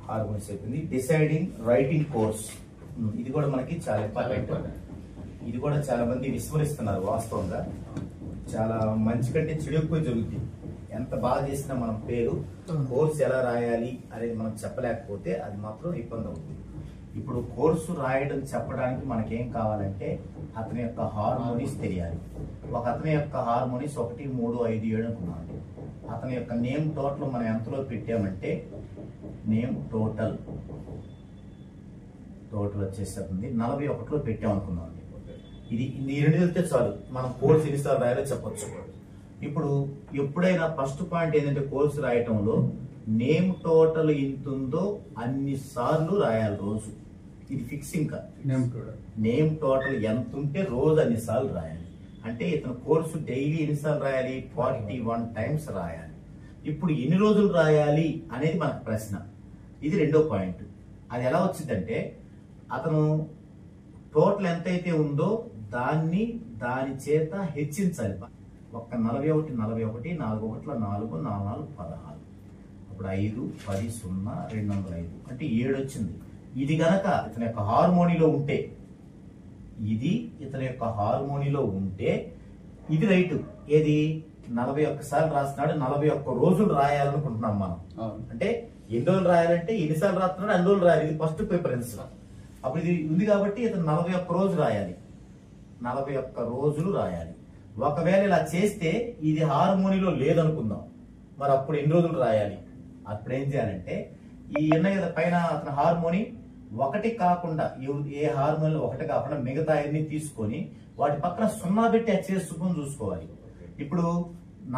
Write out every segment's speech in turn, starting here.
Hormones అయిపోయింది. Deciding writing course, ఇది కూడా మనకి చాలా ఇంపార్టెంట్. ఇది కూడా చాలా మంది విస్మరిస్తున్నారు. వాస్తవంగా చాలా మంచి కంటే చెడు ఎక్కువ జరుగుతుంది. ఎంత బాగా చేసినా మనం పేరు కోర్సు ఎలా రాయాలి అనేది మనం చెప్పలేకపోతే అది మాత్రం ఇబ్బంది అవుతుంది. ఇప్పుడు కోర్సు రాయడం చెప్పడానికి మనకేం కావాలంటే అతని యొక్క హార్మోనిస్ తెలియాలి. ఒక అతని యొక్క హార్మోనిస్ 1, 3, 5, 7 అనుకున్నాం. అతని యొక్క నేమ్ టోటల్ మనం ఎంతలో పెట్టామంటే నేమ్ టోటల్ వచ్చేస్తుంది 41లో పెట్టాం అనుకున్నాం. ఇది ఈ రెండు వెళ్తే చాలు, మనం కోర్సు ఎన్నిసార్లు రాయాలో చెప్పొచ్చు. ఇప్పుడు ఎప్పుడైనా ఫస్ట్ పాయింట్ ఏంటంటే కోర్సు రాయటంలో నేమ్ టోటల్ ఎంతుందో అన్ని సార్లు రాయాలి రోజు. ఇది ఫిక్సింగ్. నేమ్ టోటల్ ఎంత ఉంటే రోజు అన్ని సార్లు రాయాలి. అంటే ఇతను కోర్సు డైలీ ఎన్నిసార్లు రాయాలి? 41 టైమ్స్ రాయాలి. ఇప్పుడు ఎన్ని రోజులు రాయాలి అనేది మనకు ప్రశ్న. ఇది రెండో పాయింట్. అది ఎలా వచ్చిందంటే అతను టోటల్ ఎంతైతే ఉందో దాని చేత హెచ్చించాలి. ఒక్క 41, 4 1 4 4 4 16, అప్పుడు 5 10 0 205 అంటే 7 వచ్చింది. ఇది గనక ఇతని యొక్క హార్మోనిలో ఉంటే, ఇది రైట్. ఏది 41 సార్లు రాస్తున్నాడు, 41 రోజులు రాయాలనుకుంటున్నాం మనం. అంటే ఎన్ని రోజులు రాయాలంటే ఎన్నిసార్లు రాస్తున్నాడు అన్ని రోజులు రాయాలి. ఇది ఫస్ట్ ప్రిఫరెన్స్. అప్పుడు ఇది ఉంది కాబట్టి ఇతను 41 రోజులు రాయాలి. 41 రోజులు రాయాలి. ఒకవేళ ఇలా చేస్తే ఇది హార్మోనిలో లేదనుకుందాం, మరి అప్పుడు ఎన్ని రోజులు రాయాలి? అప్పుడు ఏం చేయాలంటే ఈ ఉన్నాయి కదా పైన అతని హార్మోని ఒకటి కాకుండా, ఏ హార్మోన్ ఒకటి కాకుండా మిగతా అన్ని తీసుకొని వాటి పక్కన 0 పెట్టి హెచ్చేసుకుని చూసుకోవాలి. ఇప్పుడు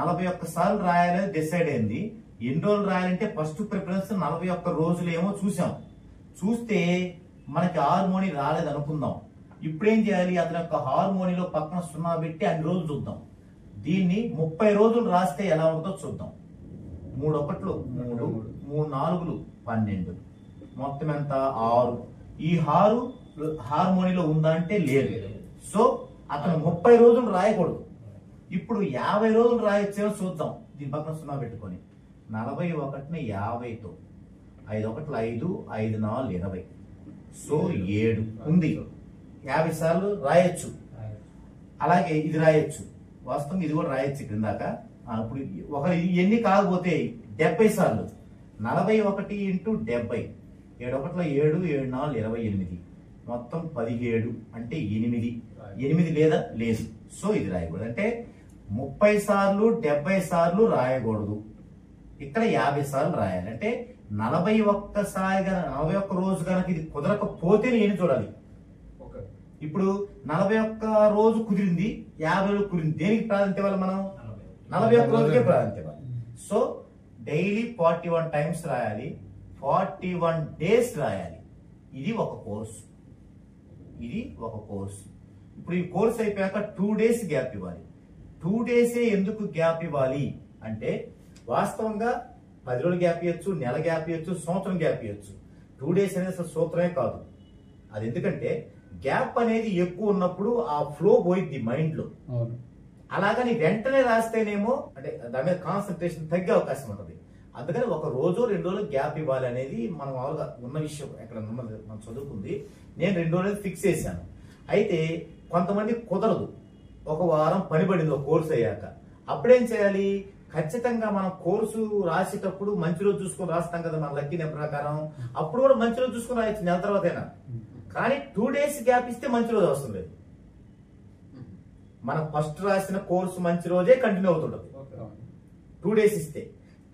41 సార్లు రాయాలని డిసైడ్ అయింది. ఎన్ని రోజులు రాయాలంటే ఫస్ట్ ప్రిఫరెన్స్ 41 రోజులు ఏమో చూసాం. చూస్తే మనకి హార్మోని రాలేదు అనుకుందాం. ఇప్పుడు ఏం చేయాలి? అతని యొక్క హార్మోనిలో పక్కన 0 పెట్టి అన్ని రోజులు చూద్దాం. దీన్ని 30 రోజులు రాస్తే ఎలా ఉంటుందో చూద్దాం. 3 1 3 3 4 12, మొత్తం ఎంత? 6. ఈ హార్మోనిలో ఉందా అంటే లేదు. సో అతను 30 రోజులు రాయకూడదు. ఇప్పుడు 50 రోజులు రాయొచ్చేమో చూద్దాం. దీని పక్కన 0 పెట్టుకొని 41ని 50తో 5 1 5 5 4 20, సో 7 ఉంది. 50 సార్లు రాయొచ్చు. అలాగే ఇది రాయొచ్చు. వాస్తవం ఇది కూడా రాయొచ్చు క్రిందాక. ఇప్పుడు ఎన్ని కాకపోతే 70 సార్లు 41 × 70, 7 1 7 7 4 28, మొత్తం 17 అంటే 8 లేదా? లేదు. సో ఇది రాయకూడదు. అంటే 30 సార్లు 70 సార్లు రాయకూడదు. ఇక్కడ 50 సార్లు రాయాలి. అంటే 41 రోజు కనుక ఇది కుదరకపోతే నేను చూడాలి. ఇప్పుడు 41 రోజు కుదిరింది, 50 రోజు కుదిరింది. దేనికి ప్రాధాన్యత ఇవ్వాలి? మనం 41 రోజుకే ప్రాధాన్యత ఇవ్వాలి. సో డైలీ 41 టైమ్స్ రాయాలి, 41 డేస్ రాయాలి. ఇది ఒక కోర్సు. ఇప్పుడు ఈ కోర్స్ అయిపోయాక 2 డేస్ గ్యాప్ ఇవ్వాలి. 2 డేసే ఎందుకు గ్యాప్ ఇవ్వాలి అంటే వాస్తవంగా 10 రోజులు గ్యాప్ ఇవ్వచ్చు, నెల గ్యాప్ ఇవ్వచ్చు, సంవత్సరం గ్యాప్ ఇవ్వచ్చు. 2 డేస్ అనేది అసలు సూత్రమే కాదు. అది ఎందుకంటే గ్యాప్ అనేది ఎక్కువ ఉన్నప్పుడు ఆ ఫ్లో పోయిద్ది మైండ్ లో. అలాగని వెంటనే రాస్తేనేమో అంటే దాని మీద కాన్సన్ట్రేషన్ తగ్గే అవకాశం ఉంటుంది. అందుకని 1 రోజు 2 రోజులు గ్యాప్ ఇవ్వాలి అనేది మనం మామూలుగా ఉన్న విషయం. ఎక్కడ మనం చదువుకుంది. నేను 2 రోజులు ఫిక్స్ చేశాను. అయితే కొంతమంది కుదరదు. 1 వారం పని పడింది ఒక కోర్సు అయ్యాక. అప్పుడేం చేయాలి? ఖచ్చితంగా మనం కోర్సు రాసేటప్పుడు మంచి రోజు చూసుకొని రాస్తాం కదా మన లక్కీ నెంబర్ ప్రకారం. అప్పుడు కూడా మంచి రోజు చూసుకొని రాయొచ్చు నెల తర్వాత అయినా. కానీ 2 డేస్ గ్యాప్ ఇస్తే మంచి రోజు వస్తుంది. మనం ఫస్ట్ రాసిన కోర్సు మంచి రోజే కంటిన్యూ అవుతుంటది. 2 డేస్ ఇస్తే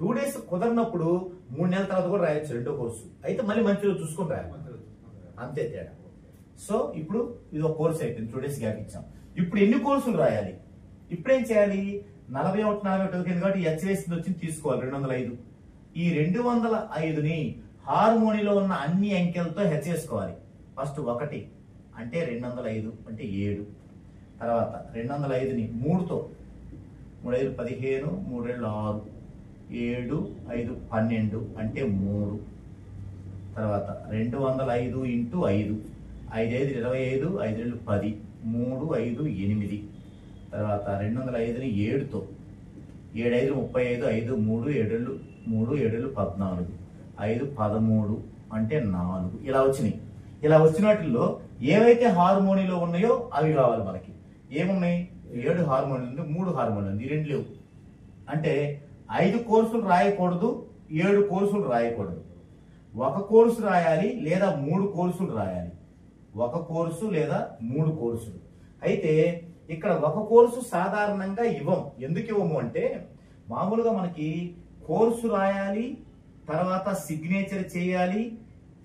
2 డేస్ కుదరినప్పుడు 3 నెలల తర్వాత కూడా రాయొచ్చు రెండో కోర్సు. అయితే మళ్ళీ మంచి రోజు చూసుకొని రాయాలి. అంతే తేడా. సో ఇప్పుడు ఇది ఒక కోర్సు అయిపోయింది. 2 డేస్ గ్యాప్ ఇచ్చాం. ఇప్పుడు ఎన్ని కోర్సులు రాయాలి? ఇప్పుడేం చేయాలి? 41 41 కాబట్టి హెచ్వేసింది వచ్చి తీసుకోవాలి 205. ఈ 205ని హార్మోనిలో ఉన్న అన్ని అంకెలతో హెచ్ చేసుకోవాలి. ఫస్ట్ 1 అంటే 205 అంటే 7. తర్వాత 205ని 3తో 3 5 15, 3 2 6, 7 5 12 అంటే 3. తర్వాత 205 × 5, 5 5 25, 5 2 10, 3 5 8. తర్వాత 205ని 7తో 7 5 35, 5 3 7 3 7 14. 5 13 అంటే 4 ఇలా వచ్చినాయి. ఇలా వచ్చిన వాటిల్లో ఏవైతే హార్మోనీలో ఉన్నాయో అవి కావాలి మనకి. ఏమున్నాయి? 7 హార్మోన్లు ఉంది, 3 హార్మోన్లు ఉంది, 2 లేవు. అంటే 5 కోర్సులు రాయకూడదు, 7 కోర్సులు రాయకూడదు. ఒక కోర్సు రాయాలి లేదా 3 కోర్సులు రాయాలి. ఒక కోర్సు లేదా 3 కోర్సులు. అయితే ఇక్కడ ఒక కోర్సు సాధారణంగా ఇవ్వం. ఎందుకు ఇవ్వము అంటే మామూలుగా మనకి కోర్సు రాయాలి, తర్వాత సిగ్నేచర్ చేయాలి,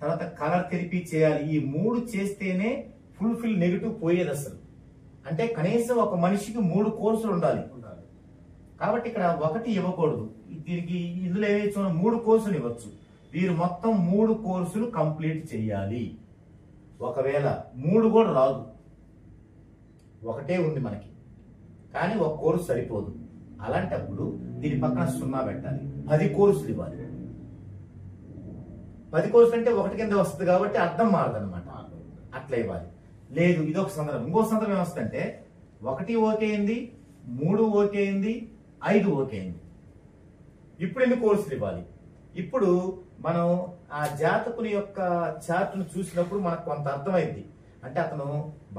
తర్వాత కలర్ థెరపీ చేయాలి. ఈ 3 చేస్తేనే ఫుల్ఫిల్ నెగిటివ్ పోయేది అసలు. అంటే కనీసం ఒక మనిషికి 3 కోర్సులు ఉండాలి. కాబట్టి ఇక్కడ ఒకటి ఇవ్వకూడదు. దీనికి ఇందులో ఏమైతే 3 కోర్సులు ఇవ్వచ్చు. వీరు మొత్తం 3 కోర్సులు కంప్లీట్ చేయాలి. ఒకవేళ 3 కూడా రాదు, ఒకటే ఉంది మనకి, కానీ ఒక కోర్సు సరిపోదు. అలాంటప్పుడు దీని పక్కన 0 పెట్టాలి. 10 కోర్సులు ఇవ్వాలి. 10 కోర్సులు అంటే ఒకటి కింద వస్తుంది కాబట్టి అర్థం మారదనమాట. అట్లా ఇవ్వాలి. లేదు, ఇదొక సందర్భం. ఇంకో సందర్భం ఏమొస్తుందంటే 1 ఓకే అయింది, 3 ఓకే అయింది, 5 ఓకే అయింది. ఇప్పుడు ఎన్ని కోర్సులు ఇవ్వాలి? ఇప్పుడు మనం ఆ జాతకుని యొక్క చార్ట్ను చూసినప్పుడు మనకు కొంత అర్థమైంది. అంటే అతను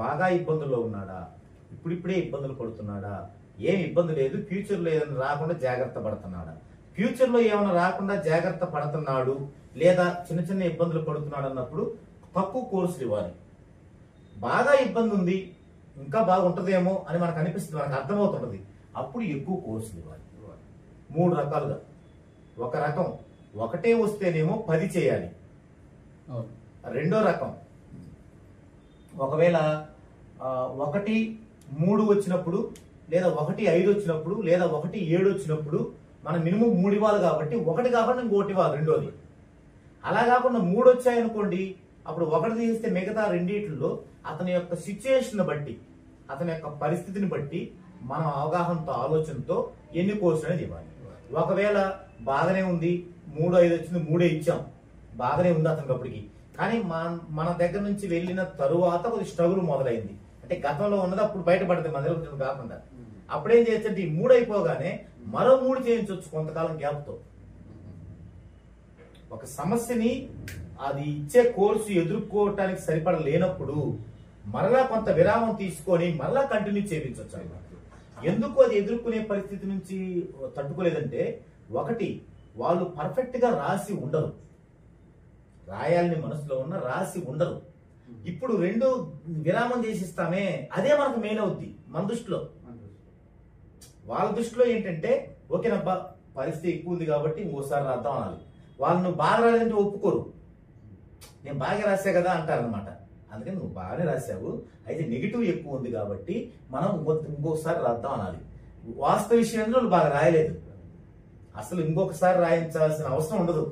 బాగా ఇబ్బందుల్లో ఉన్నాడా, ఇప్పుడిప్పుడే ఇబ్బందులు పడుతున్నాడా, ఏం ఇబ్బంది లేదు, ఫ్యూచర్ లో ఏదైనా రాకుండా జాగ్రత్త పడుతున్నాడా, ఫ్యూచర్ లో ఏమైనా రాకుండా జాగ్రత్త పడుతున్నాడు లేదా చిన్న చిన్న ఇబ్బందులు పడుతున్నాడు అన్నప్పుడు తక్కువ కోర్సులు ఇవ్వాలి. బాగా ఇబ్బంది ఉంది, ఇంకా బాగుంటదేమో అని మనకు అనిపిస్తుంది, మనకు అర్థమవుతున్నది, అప్పుడు ఎక్కువ కోర్సులు ఇవ్వాలి. 3 రకాలుగా. ఒక రకం ఒకటే వస్తేనేమో 10 చేయాలి. రెండో రకం ఒకవేళ 1 3 వచ్చినప్పుడు లేదా 1 5 వచ్చినప్పుడు లేదా 1 7 వచ్చినప్పుడు మనం మినిమం 3 ఇవ్వాలి. కాబట్టి 1 కాకుండా ఇంకోటి ఇవ్వాలి రెండోది. అలా కాకుండా 3 వచ్చాయనుకోండి, అప్పుడు 1 తీస్తే మిగతా రెండిట్లో అతని యొక్క సిచ్యుయేషన్ బట్టి, అతని యొక్క పరిస్థితిని బట్టి మనం అవగాహనతో ఆలోచనతో ఎన్ని కోర్సులు అనేది ఇవ్వాలి. ఒకవేళ బాగానే ఉంది, 3 5 వచ్చింది, 3 ఇచ్చాం, బాగానే ఉంది అతనికి అప్పటికి, కానీ మన దగ్గర నుంచి వెళ్ళిన తరువాత కొద్ది స్ట్రగుల్ మొదలైంది. అంటే గతంలో ఉన్నది అప్పుడు బయటపడదు మన దగ్గర కాకుండా. అప్పుడేం చేయొచ్చంటే ఈ 3 అయిపోగానే మరో 3 చేయించవచ్చు కొంతకాలం గ్యాప్తో. ఒక సమస్యని అది ఇచ్చే కోర్సు ఎదుర్కోవటానికి సరిపడలేనప్పుడు మరలా కొంత విరామం తీసుకొని మరలా కంటిన్యూ చేయించవచ్చు అన్నమాట. ఎందుకు అది ఎదుర్కొనే పరిస్థితి నుంచి తట్టుకోలేదంటే, 1 వాళ్ళు పర్ఫెక్ట్ గా రాసి ఉండరు, రాయాలని మనసులో ఉన్న రాసి ఉండరు. ఇప్పుడు 2 విరామం చేసిస్తామే, అదే మనకు మెయిన్ అవుద్ది మన దృష్టిలో. వాళ్ళ దృష్టిలో ఏంటంటే ఓకేనబ్బా పరిస్థితి ఎక్కువ ఉంది కాబట్టి ఇంకోసారి రాద్దాం అనాలి. వాళ్ళు నువ్వు బాగా రాలేదంటే ఒప్పుకోరు. నేను బాగా రాసా కదా అంటారనమాట. అందుకని నువ్వు బాగానే రాశావు, అయితే నెగిటివ్ ఎక్కువ ఉంది కాబట్టి మనం ఇంకొకసారి రాద్దాం అనాలి. వాస్తవ విషయంలో నువ్వు బాగా రాయలేదు, అసలు ఇంకొకసారి రాయించాల్సిన అవసరం ఉండదు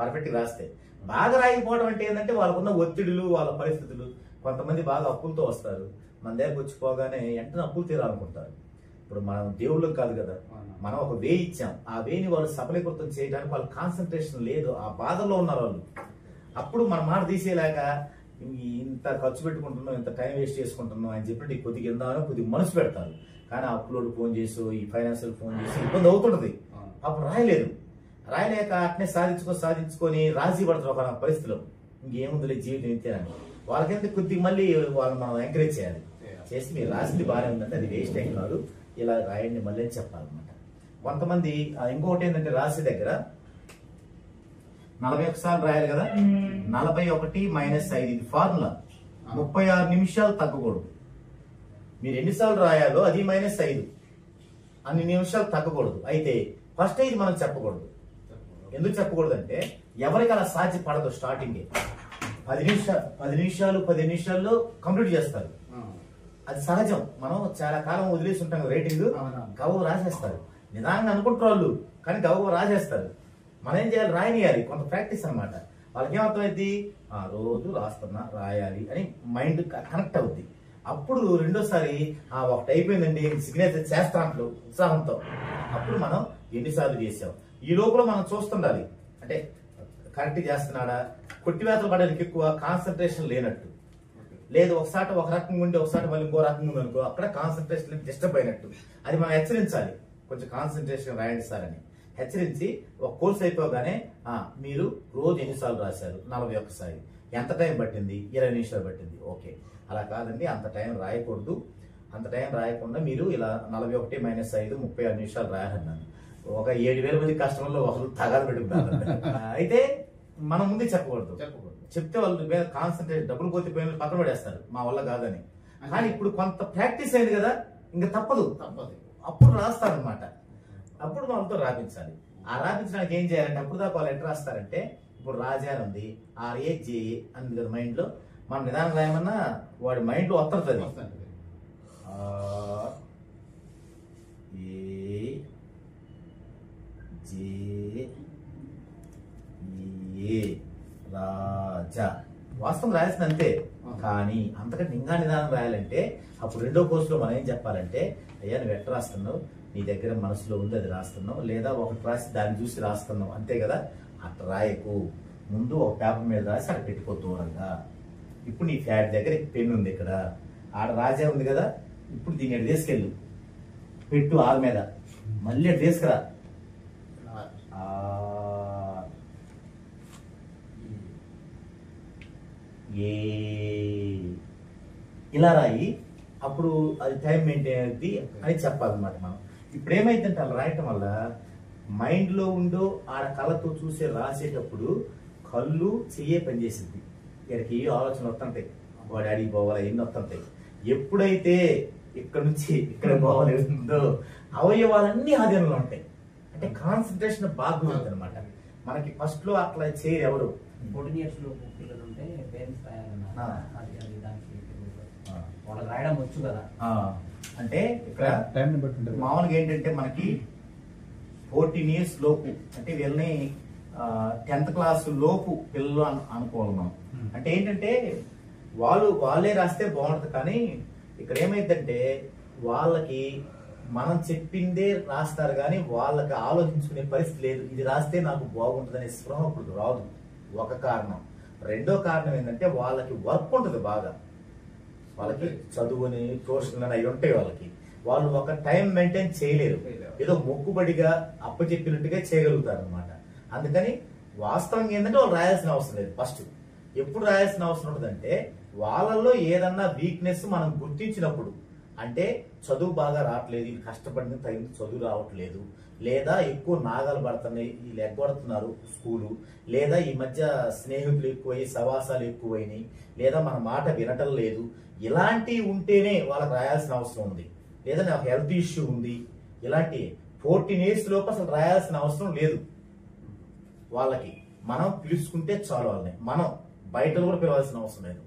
పర్ఫెక్ట్ రాస్తే. బాగా రాయకపోవడం అంటే ఏంటంటే వాళ్ళకున్న ఒత్తిడులు, వాళ్ళ పరిస్థితులు. కొంతమంది బాగా అప్పులతో వస్తారు, మన దగ్గరకు వచ్చిపోగానే వెంటనే అప్పులు తీరాలనుకుంటారు. ఇప్పుడు మనం దేవుళ్ళకి కాదు కదా, మనం ఒక వే ఇచ్చాం, ఆ వేని వాళ్ళు సఫలీకృతం చేయడానికి వాళ్ళ కాన్సన్ట్రేషన్ లేదు, ఆ బాధల్లో ఉన్నారు వాళ్ళు. అప్పుడు మన మాట తీసేలాక ఇంత ఖర్చు పెట్టుకుంటున్నాం, ఇంత టైం వేస్ట్ చేసుకుంటున్నాం అని చెప్పి కొద్దిగా ఎందానో కొద్దిగా మనసు పెడతారు. కానీ అప్లోడ్ ఫోన్ చేసి, ఈ ఫైనాన్షియల్ ఫోన్ చేసి ఇబ్బంది అవుతుంటది. అప్పుడు రాయలేక అట్నే సాధించుకొని రాజీ పడతారు ఒక పరిస్థితిలో. ఇంకేముందిలే జీవితం ఇంతేనని వాళ్ళకైతే కొద్దిగా మళ్ళీ వాళ్ళు మనం ఎంకరేజ్ చేయాలి. చేసి మీరు రాసింది బాగానే ఉందంటే అది వేస్ట్ ఏం కాదు, ఇలా రాయండి మళ్ళీ అని చెప్పాలన్నమాట. కొంతమంది ఇంకొకటి ఏంటంటే రాసే దగ్గర 41 సార్లు రాయాలి కదా, 41 - 5 ఇది ఫార్ములా. 36 నిమిషాలు తగ్గకూడదు. మీరు ఎన్నిసార్లు రాయాలో అది -5 అన్ని నిమిషాలు తగ్గకూడదు. అయితే ఫస్ట్ ఇది మనం చెప్పకూడదు. ఎందుకు చెప్పకూడదు అంటే ఎవరికి అలా సాధ్యపడదు. స్టార్టింగ్ 10 నిమిషాల్లో కంప్లీట్ చేస్తారు, అది సహజం. మనం చాలా కాలం వదిలేసి ఉంటాం రేటింగ్, గవ్వ రాసేస్తారు. నిదానంగా అనుకుంటారు వాళ్ళు, కానీ గవ్వ రాసేస్తారు. మనం ఏం చేయాలి, రాయనియాలి, కొంత ప్రాక్టీస్ అనమాట. వాళ్ళకి ఏమర్థమైంది, రోజు రాయాలి అని మైండ్ కనెక్ట్ అవుద్ది. అప్పుడు రెండోసారి ఒకటి అయిపోయిందండి సిగ్నేచర్ చేస్తాంట్లో ఉత్సాహంతో, అప్పుడు మనం ఎన్నిసార్లు చేసాం. ఈ లోపల మనం చూస్తుండాలి, అంటే కరెక్ట్ చేస్తున్నాడా, కొట్టివేతలు పడడానికి ఎక్కువ కాన్సన్ట్రేషన్ లేనట్టు, లేదు ఒకసారి ఒక రకంగా ఉండి ఒకసారి మళ్ళీ ఇంకో రకంగా ఉంది అనుకో, అక్కడ కాన్సన్ట్రేషన్ డిస్టర్బ్ అయినట్టు. అది మనం హెచ్చరించాలి, కొంచెం కాన్సన్ట్రేషన్ రాయండి సార్ అని హెచ్చరించి ఒక కోర్స్ అయిపోగానే మీరు రోజు ఎన్నిసార్లు రాశారు? 41 సార్లు. ఎంత టైం పట్టింది? 20 నిమిషాలు పట్టింది. ఓకే, అలా కాదండి, అంత టైం రాయకూడదు. అంత టైం రాయకుండా మీరు ఇలా 41 - 5 36 నిమిషాలు రాయాలన్నాను. ఒక 7,000 మంది కస్టమర్లు ఒకరు తగాదు పెట్టుకున్నారు. అయితే మనం ముందే చెప్పకూడదు. చెప్తే వాళ్ళు మీద కాన్సన్ట్రేట్, డబ్బులు పోతే పోయిన పక్కన పడేస్తారు మా వల్ల కాదని. కానీ ఇప్పుడు కొంత ప్రాక్టీస్ అయింది కదా, ఇంకా తప్పదు. అప్పుడు రాస్తారనమాట. అప్పుడు వాళ్ళతో రాపించాలి. ఆ రాపించడానికి ఏం చేయాలంటే, అప్పుడు దాకా వాళ్ళు ఎట్లా రాస్తారంటే, ఇప్పుడు రాజా అని ఉంది, RAJA అని కదా మైండ్ లో. మనం నిదానం రాయమన్నా వాడి మైండ్ లో వస్తుంది. రాజా వాస్తవం రాయాల్సింది అంతే. కానీ అంతకంటే ఇంకా నిదానం రాయాలంటే అప్పుడు రెండో కోర్సులో మనం ఏం చెప్పాలంటే, అయ్యా నువ్వు ఎట్లా రాస్తున్నావు, నీ దగ్గర మనసులో ఉంది అది రాస్తున్నావు, లేదా ఒకటి రాసి దాన్ని చూసి రాస్తున్నావు, అంతే కదా. అట్లా రాయకు. ముందు ఒక పేపర్ మీద రాసి అక్కడ పెట్టుకో దూరంగా. ఇప్పుడు నీ ఫ్యాట్ దగ్గర పెన్ ఉంది, ఇక్కడ ఆడ రాజా ఉంది కదా, ఇప్పుడు దీన్ని అటు తీసుకెళ్ళు, పెట్టు ఆల మీద, మళ్ళీ అటు తీసుకురా. ఇలా రాయి. అప్పుడు అది టైం మెయింటైన్ అవుతుంది అని చెప్పాలన్నమాట మనం. ఇప్పుడు ఏమైందంటే అలా రాయటం వల్ల మైండ్ లో ఉందో ఆడ కళ్ళతో చూసే రాసేటప్పుడు కళ్ళు చెయ్యే పనిచేసింది. ఇక్కడికి ఏ ఆలోచన వస్తుంటాయి, వాడి అడిగి పోవాలి, ఎన్ని వస్తుంటాయి. ఎప్పుడైతే ఇక్కడ నుంచి ఇక్కడ పోవాలేదో అవయవాలన్నీ ఆధీనంలో ఉంటాయి. అంటే కాన్సన్ట్రేషన్ బాగా ఉంటుంది అనమాట. మనకి ఫస్ట్ లో అట్లా చేయరు ఎవరు. 14 years పిల్లలు ఉంటే పేరెంట్స్ రాయాలన్నా వాళ్ళకి రాయడం వచ్చు కదా. అంటే ఇక్కడ మామూలుగా ఏంటంటే మనకి 14 years లోపు అంటే వీళ్ళని 10th class లోపు పిల్లలు అనుకోవాలి మనం. అంటే ఏంటంటే వాళ్ళే రాస్తే బాగుంటుంది. కానీ ఇక్కడ ఏమైందంటే వాళ్ళకి మనం చెప్పిందే రాస్తారు, కానీ వాళ్ళకి ఆలోచించుకునే పరిస్థితి లేదు. ఇది రాస్తే నాకు బాగుంటుంది అనే స్పృహ ఇప్పుడు రాదు, ఒక కారణం. రెండో కారణం ఏంటంటే వాళ్ళకి వర్క్ ఉంటుంది బాగా. వాళ్ళకి చదువుని, ట్యూషన్ అవి ఉంటాయి. వాళ్ళు ఒక టైం మెయింటైన్ చేయలేరు. ఏదో మొక్కుబడిగా అప్పచెప్పినట్టుగా చేయగలుగుతారు అనమాట. అందుకని వాస్తవంగా ఏంటంటే వాళ్ళు రాయాల్సిన అవసరం లేదు. ఫస్ట్ ఎప్పుడు రాయాల్సిన అవసరం ఉంటుందంటే, వాళ్ళల్లో ఏదన్నా వీక్నెస్ మనం గుర్తించినప్పుడు. అంటే చదువు బాగా రావట్లేదు, ఇది కష్టపడిన తగిన చదువు రావట్లేదు, లేదా ఎక్కువ నాగాలు పడుతున్నాయి, వీళ్ళు ఎగ్గొడుతున్నారు స్కూలు, లేదా ఈ మధ్య స్నేహితులు ఎక్కువై సవాసాలు ఎక్కువైనాయి, లేదా మన మాట వినటం లేదు, ఇలాంటివి ఉంటేనే వాళ్ళకి రాయాల్సిన అవసరం ఉంది. లేదా నాకు హెల్త్ ఇష్యూ ఉంది, ఇలాంటి 14 years లోపు అసలు రాయాల్సిన అవసరం లేదు. వాళ్ళకి మనం పిలుచుకుంటే చాలు. వాళ్ళని మనం బయట కూడా పిలవాల్సిన అవసరం లేదు,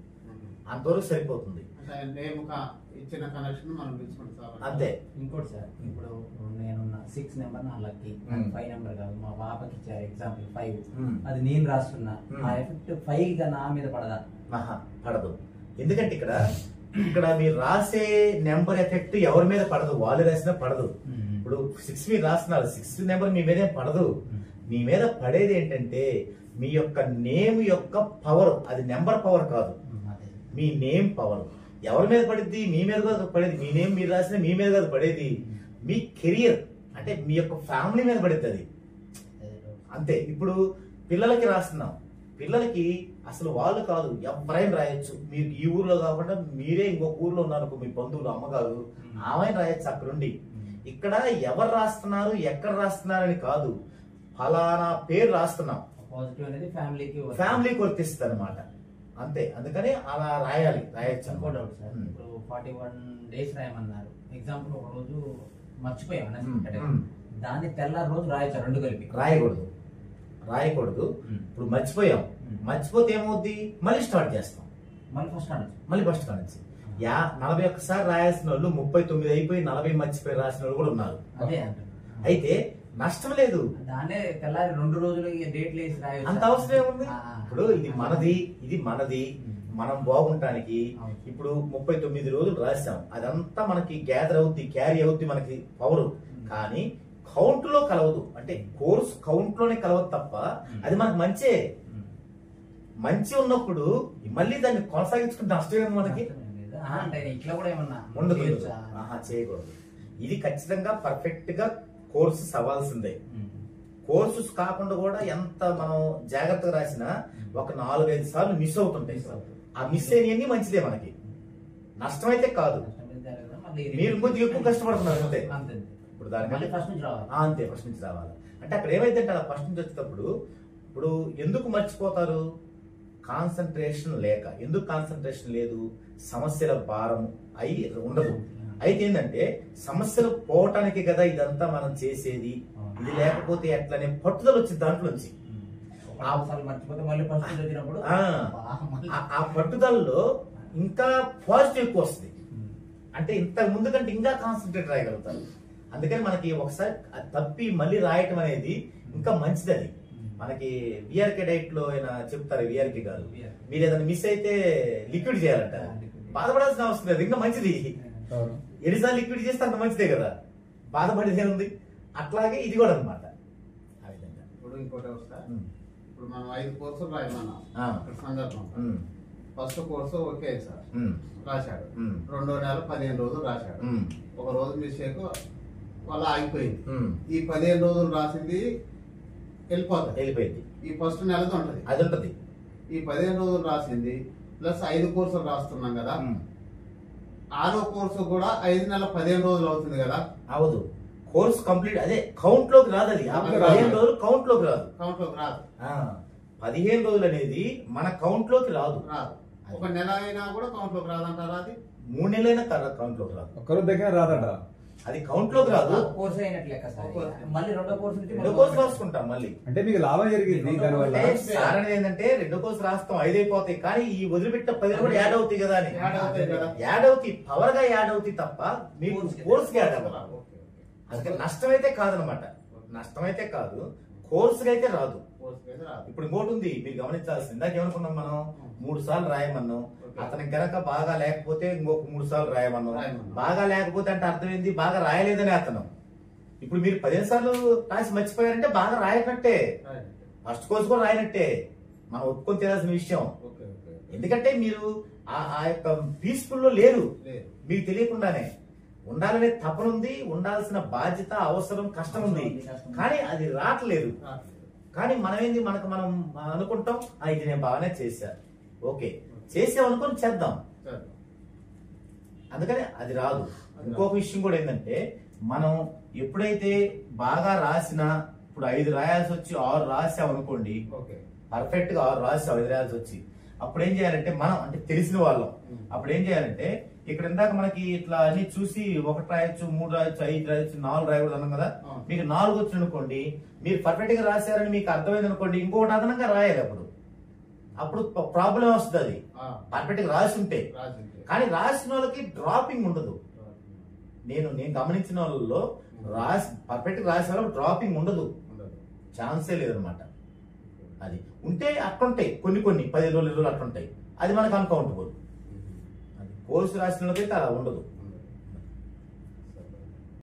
అంతవరకు సరిపోతుంది. అంతే. ఇంకోటి సార్, ఇప్పుడు నేనున్న 6 నెంబర్ నా లక్కీ, 5 నెంబర్ కాదు, మా పాపకి ఇచ్చారు ఎగ్జాంపుల్ 5, అది నేను రాస్తున్నా, ఆ ఎఫెక్ట్ 5 గా నా మీద పడదా? పడదు. ఎందుకంటే ఇక్కడ మీరు రాసే నెంబర్ ఎఫెక్ట్ ఎవరి మీద పడదు, వాళ్ళు రాసినా పడదు. ఇప్పుడు 6 మీరు రాస్తున్నారు, 6 నెంబర్ మీ మీదేం పడదు. మీ మీద పడేది ఏంటంటే మీ యొక్క నేమ్ యొక్క పవర్. అది నెంబర్ పవర్ కాదు, మీ నేమ్ పవర్. ఎవరి మీద పడింది? మీ మీద కాదు పడేది. మీ నేమ్ మీరు రాసిన మీ మీద కాదు పడేది, మీ కెరియర్ అంటే మీ యొక్క ఫ్యామిలీ మీద పడుతుంది అది. అంతే. ఇప్పుడు పిల్లలకి రాస్తున్నాం, పిల్లలకి అసలు వాళ్ళు కాదు ఎవరైనా రాయొచ్చు. మీరు ఈ ఊర్లో కాకుండా మీరే ఇంకొక ఊర్లో ఉన్నారు, మీ బంధువులు అమ్మగారు, ఆమె రాయొచ్చు అక్కడుండి. ఇక్కడ ఎవరు రాస్తున్నారు, ఎక్కడ రాస్తున్నారని కాదు, ఫలానా పేరు రాస్తున్నాం, ఫ్యామిలీకి వర్తిస్తుంది అనమాట. అంతే. అందుకని అలా రాయొచ్చు. ఇంకోటి సార్, ఇప్పుడు 41 days రాయమన్నారు. ఎగ్జాంపుల్ ఒక రోజు మర్చిపోయాం, దాన్ని తెల్లారి రోజు రాయొచ్చు, 2 కలిపి రాయకూడదు. ఇప్పుడు మర్చిపోయాం, మర్చిపోతే ఏమవుద్ది, మళ్ళీ స్టార్ట్ చేస్తాం, మళ్ళీ ఫస్ట్ కానించి 41 సార్లు రాయాల్సిన వాళ్ళు 39 అయిపోయి 40 మర్చిపోయి రాసిన వాళ్ళు కూడా ఉన్నారు. అదే అయితే నష్టం లేదు, దాన్నే తెల్లారి 2 రోజులు డేట్లు వేసి రాయొచ్చు, అంత అవసరం ఏముంది. ఇప్పుడు ఇది మనది మనం బాగుంటానికి ఇప్పుడు 39 రోజులు రాసాం, అదంతా మనకి గ్యాదర్ అవుద్ది, క్యారీ అవుద్ది మనకి పవర్. కానీ కౌంట్ లో కలవదు, అంటే కోర్స్ కౌంట్ లోనే కలవదు తప్ప అది మనకు మంచి ఉన్నప్పుడు మళ్ళీ దాన్ని కొనసాగించుకుంటే నష్టం మనకి ఉండదు, చేయకూడదు. ఇది ఖచ్చితంగా పర్ఫెక్ట్ గా కోర్సు అవ్వాల్సిందే. కోర్సెస్ కాకుండా కూడా ఎంత మనం జాగ్రత్తగా రాసినా ఒక 4-5 సార్లు మిస్ అవుతుంటాయి. ఆ మిస్ అయినవన్నీ మంచిదే, మనకి నష్టం అయితే కాదు. మీరు ఇంకొంచెం ఎక్కువ కష్టపడుతున్నారు అంతే. ఇప్పుడు దానికంటే అంతే ఫస్ట్ నుంచి రావాలి. అంటే అక్కడ ఏమైతే ఫస్ట్ నుంచి వచ్చేటప్పుడు ఇప్పుడు ఎందుకు మర్చిపోతారు? కాన్సన్ట్రేషన్ లేక. ఎందుకు కాన్సన్ట్రేషన్ లేదు? సమస్యల భారం అయి ఉండదు. అయితే ఏంటంటే సమస్యలు పోవటానికి కదా ఇదంతా మనం చేసేది, ఇది లేకపోతే ఎట్లనే పట్టుదల వచ్చింది దాంట్లోంచి. ఆ పట్టుదలలో ఇంకా పాజిటివ్ ఎక్కువ వస్తుంది. అంటే ఇంత ముందు కంటే ఇంకా కాన్సన్ట్రేట్ రాయగలుగుతారు. అందుకని మనకి ఒకసారి తప్పి మళ్ళీ రాయటం అనేది ఇంకా మంచిది. అది మనకి విఆర్కే డైట్ లో ఆయన చెప్తారు, విఆర్కే గారు, మీరు ఏదైనా మిస్ అయితే లిక్విడ్ చేయాలంట. బాధపడాల్సిన అవసరం లేదు, ఇంకా మంచిది. ఎన్నిసార్లు లిక్విడ్ చేస్తే అంత మంచిదే కదా, బాధపడేదే ఉంది. అట్లాగే ఇది కూడా అనమాట. ఆ విధంగా ఇప్పుడు ఇంకోటి వస్తా, ఇప్పుడు మనం 5 కోర్సులు రాయమన్నాం సందర్భం. ఫస్ట్ కోర్సు ఓకే సార్ రాశాడు, 2వ నెల 15 రోజులు రాశాడు, ఒక రోజు మిస్టేక్ వల్ల ఆగిపోయింది. ఈ 15 రోజులు రాసింది వెళ్ళిపోయింది. ఈ ఫస్ట్ నెలది ఉంటది, అది ఉంటది. ఈ 15 రోజులు రాసింది ప్లస్ 5 కోర్సులు రాస్తున్నాం కదా, 6వ కోర్సు కూడా 5 నెలల 15 రోజులు అవుతుంది కదా. అవదు, కోర్స్ కంప్లీట్ అదే కౌంట్ లోకి రాదు. అది 15 రోజులు కౌంట్ లోకి రాదు. 15 రోజులు అనేది మన కౌంట్ లోకి రాదు. ఒక నెల అయినా కూడా కౌంట్ లోకి రాదంటారా? అది 3 నెలలైనా కౌంట్ లోకి రాదు. ఒక్కరోజు దగ్గర రాదంట, అది కౌంట్ లోకి రాదు. కోర్స్ అయినట్లు లెక్క సార్. మళ్ళీ రెండో కోర్సు రాసుకుంటాం మళ్ళీ. అంటే మీకు లాభం జరిగింది దానివల్ల. కారణం ఏంటంటే 2 కోర్సు రాస్తాం 5 అయిపోతాయి, కానీ ఈ వదిలిపెట్టిన 10 కూడా యాడ్ అవుతాయి కదా అని. యాడ్ అవుతాయి, పవర్ గా యాడ్ అవుతాయి తప్ప మీకు కోర్సుకి యాడ్ అవ్వాలి. అందుకని నష్టం అయితే కాదనమాట, నష్టం అయితే కాదు, కోర్సుకి అయితే రాదు. ఇప్పుడు ఇంకోటి ఉంది మీరు గమనించాల్సింది. ఇందాక ఏమనుకున్నాం మనం, 3 సార్లు రాయమన్నాం. అతనికి గనక బాగా లేకపోతే ఇంకొక 3 సార్లు రాయమన్నాం. బాగా లేకపోతే అంటే అర్థమైంది బాగా రాయలేదని అతను. ఇప్పుడు మీరు 15 సార్లు రాసి మర్చిపోయారంటే బాగా రాయనట్టే, ఫస్ట్ కోర్సు కూడా రాయనట్టే. మనం ఒప్పుకొని తెలియాల్సిన విషయం. ఎందుకంటే మీరు ఆ యొక్క పీస్ఫుల్ లో లేరు, మీకు తెలియకుండానే. ఉండాలనే తపన ఉంది, ఉండాల్సిన బాధ్యత, అవసరం, కష్టం ఉంది, కానీ అది రావట్లేదు. కానీ మనమేంది, మనకు మనం అనుకుంటాం ఇది నేను బాగానే చేశా, ఓకే చేసామనుకొని చేద్దాం, అందుకని అది రాదు. ఇంకొక విషయం కూడా ఏంటంటే, మనం ఎప్పుడైతే బాగా రాసినా, ఇప్పుడు 5 రాయాల్సి వచ్చి 6 రాసామనుకోండి, పర్ఫెక్ట్ గా 6 రాసి 5 రాయాల్సి వచ్చి, అప్పుడు ఏం చేయాలంటే మనం అంటే తెలిసిన వాళ్ళం, అప్పుడు ఏం చేయాలంటే ఇక్కడ ఇందాక మనకి ఇట్లా అన్ని చూసి 1 రాయొచ్చు, 3 రాయొచ్చు, 5 రాయొచ్చు, 4 రాయకూడదు అన్నాం కదా. మీకు 4 వచ్చి అనుకోండి, మీరు పర్ఫెక్ట్ గా రాశారని మీకు అర్థమైంది అనుకోండి, ఇంకొకటి అదనంగా రాయాలి. అప్పుడు ప్రాబ్లం వస్తుంది. అది పర్ఫెక్ట్ గా రాసి ఉంటే. కానీ రాసిన వాళ్ళకి డ్రాపింగ్ ఉండదు. నేను గమనించిన వాళ్ళలో పర్ఫెక్ట్ గా రాసిన వాళ్ళు డ్రాపింగ్ ఉండదు, ఛాన్సే లేదనమాట. అది ఉంటే అట్లుంటాయి కొన్ని 10 రోజులు 20 రోజులు అట్లుంటాయి, అది మనకు అన్కౌంటబుల్. అది కోర్సు రాసిన వాళ్ళకైతే అలా ఉండదు.